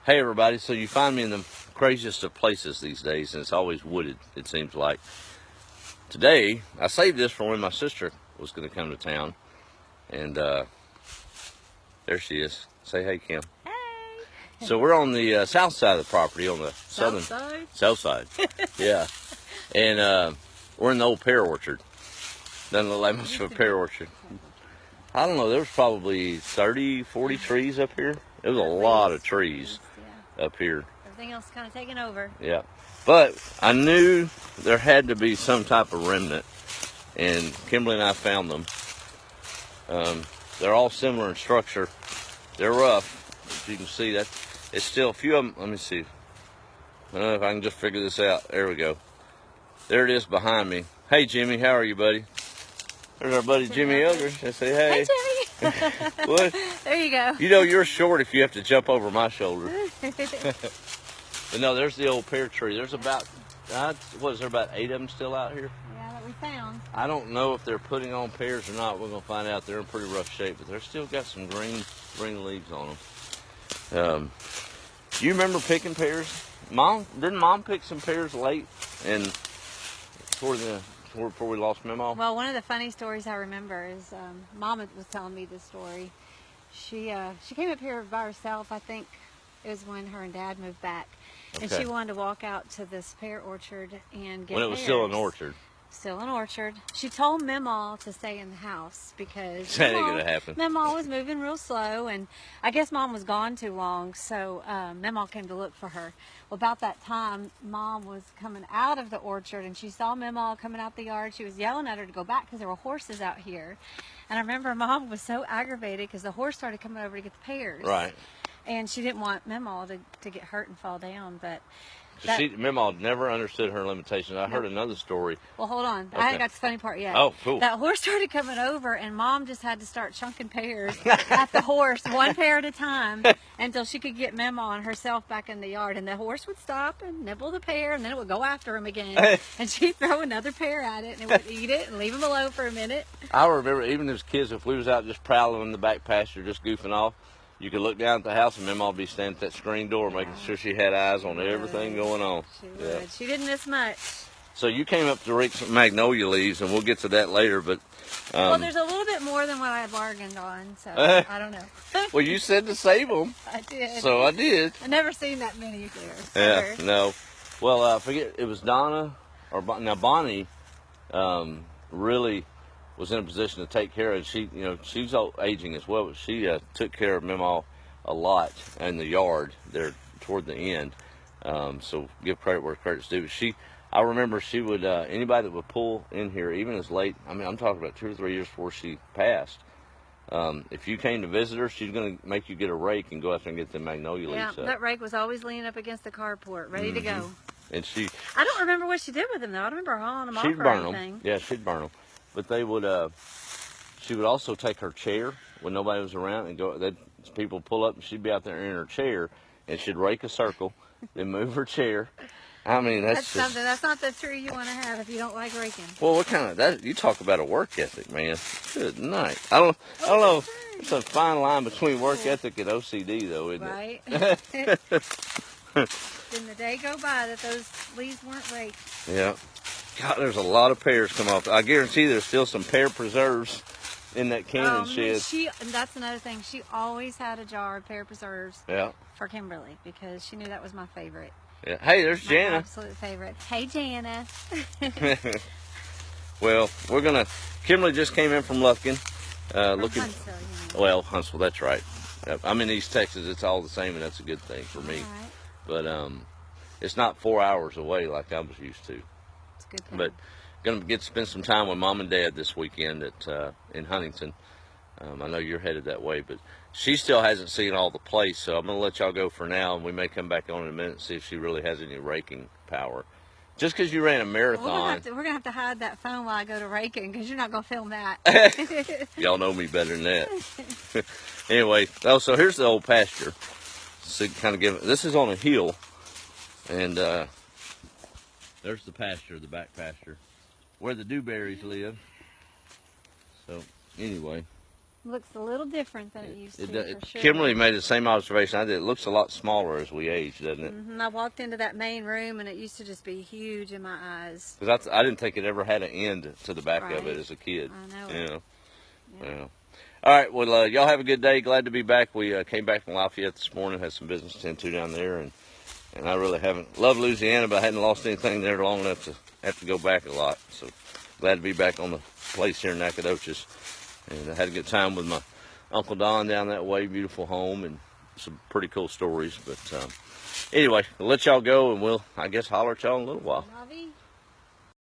Hey everybody, so you find me in the craziest of places these days, and it's always wooded, it seems like. Today, I saved this for when my sister was going to come to town, and there she is. Say hey, Kim. Hey! So we're on the south side of the property, on the south side. Yeah. And we're in the old pear orchard. Doesn't look like much of a pear orchard. I don't know, there was probably 30, 40 trees up here. There was a lot of trees up here. Everything else kind of taken over. Yeah. But I knew there had to be some type of remnant, and Kimberly and I found them. They're all similar in structure. They're rough, as you can see. That it's still a few of them. Let me see. I don't know if I can just figure this out. There we go. There it is behind me. Hey, Jimmy, how are you, buddy? There's our buddy Jimmy Eldridge. Let's say hey. Hey, Jimmy. What? There you go. You know you're short if you have to jump over my shoulder. But no, there's the old pear tree. There's about, what is there, about 8 of them still out here? Yeah, that we found. I don't know if they're putting on pears or not. We're going to find out. They're in pretty rough shape, but they've still got some green leaves on them. Do you remember picking pears? Didn't Mom pick some pears late and before we lost Memo? Well, one of the funny stories I remember is Mama was telling me this story. She came up here by herself. I think it was when her and Dad moved back. And she wanted to walk out to this pear orchard and get when it was still an orchard. Still an orchard. She told Memaw to stay in the house because that ain't gonna happen. Memaw was moving real slow, and I guess Mom was gone too long, so Memaw came to look for her. Well, about that time, Mom was coming out of the orchard, and she saw Memaw coming out the yard. She was yelling at her to go back because there were horses out here. And I remember Mom was so aggravated because the horse started coming over to get the pears. Right. And she didn't want Memaw to get hurt and fall down, but... Memaw never understood her limitations. I heard another story. Well, hold on. Okay. I haven't got the funny part yet. Oh, cool. That horse started coming over, and Mom just had to start chunking pears at the horse, one pear at a time, until she could get Memaw and herself back in the yard. And the horse would stop and nibble the pear, and then it would go after him again. And she'd throw another pear at it, and it would eat it and leave him alone for a minute. I remember, even as kids, if we was out just prowling in the back pasture, just goofing off, you could look down at the house and Memaw would be standing at that screen door making sure she had eyes on everything going on. She would. She didn't miss much. So you came up to rake some magnolia leaves, and we'll get to that later. But well, there's a little bit more than what I bargained on, so I don't know. Well, you said to save them. I did. So I did. I've never seen that many there. Yeah, no. Well, I forget, it was Donna, now Bonnie really was in a position to take care of. She's aging as well, but she took care of Memaw a lot in the yard there toward the end. So give credit where credit's due. I remember she would anybody that would pull in here, even as late. I mean, I'm talking about 2 or 3 years before she passed. If you came to visit her, she's going to make you get a rake and go out there and get the magnolia leaves up. Yeah, that rake was always leaning up agaginst the carport, ready to go. And I don't remember what she did with them though. I don't remember hauling them off she'd or burn anything. them. Yeah, she'd burn them. But they would. She would also take her chair when nobody was around and go. People pull up and she'd be out there in her chair and she'd rake a circle, then move her chair. I mean, that's just something. That's not the tree you want to have if you don't like raking. Well, what kind of that? You talk about a work ethic, man. Good night. I don't know. It's a fine line between work ethic and OCD, though, isn't it? Right. Didn't the day go by that those leaves weren't raked? Yeah. God, there's a lot of pears come off. I guarantee there's still some pear preserves in that cannon shed. And that's another thing. She always had a jar of pear preserves for Kimberly because she knew that was my favorite. Yeah. Hey, there's Jana. Absolute favorite. Hey, Jana. Well, Kimberly just came in from Lufkin. Looking. Huntsville, Well, Huntsville, that's right. I'm in East Texas. It's all the same, and that's a good thing for me. Right. But it's not 4 hours away like I was used to. It's a good thing. But going to get to spend some time with Mom and Dad this weekend in Huntington. I know you're headed that way, but she still hasn't seen all the place, so I'm going to let y'all go for now, and we may come back on in a minute and see if she really has any raking power. Just because you ran a marathon. We're going to have to hide that phone while I go to raking because you're not going to film that. Y'all know me better than that. Anyway, so here's the old pasture. So this is on a hill, and there's the pasture, the back pasture, where the dewberries live. So anyway, Looks a little different than it used to, for sure. Kimberly made the same observation I did. It looks a lot smaller as we age, doesn't it? I walked into that main room, and it used to just be huge in my eyes. Because I didn't think it ever had an end to the back of it Right. as a kid. I know You it. know? Yeah. Yeah. All right. Well, y'all have a good day. Glad to be back. We came back from Lafayette this morning. Had some business to tend to down there, and I really haven't loved Louisiana, but I hadn't lost anything there long enough to have to go back a lot. So glad to be back on the place here in Nacogdoches, and I had a good time with my Uncle Don down that way. Beautiful home and some pretty cool stories. But anyway, I'll let y'all go, and we'll, I guess, holler at y'all in a little while. Lovey?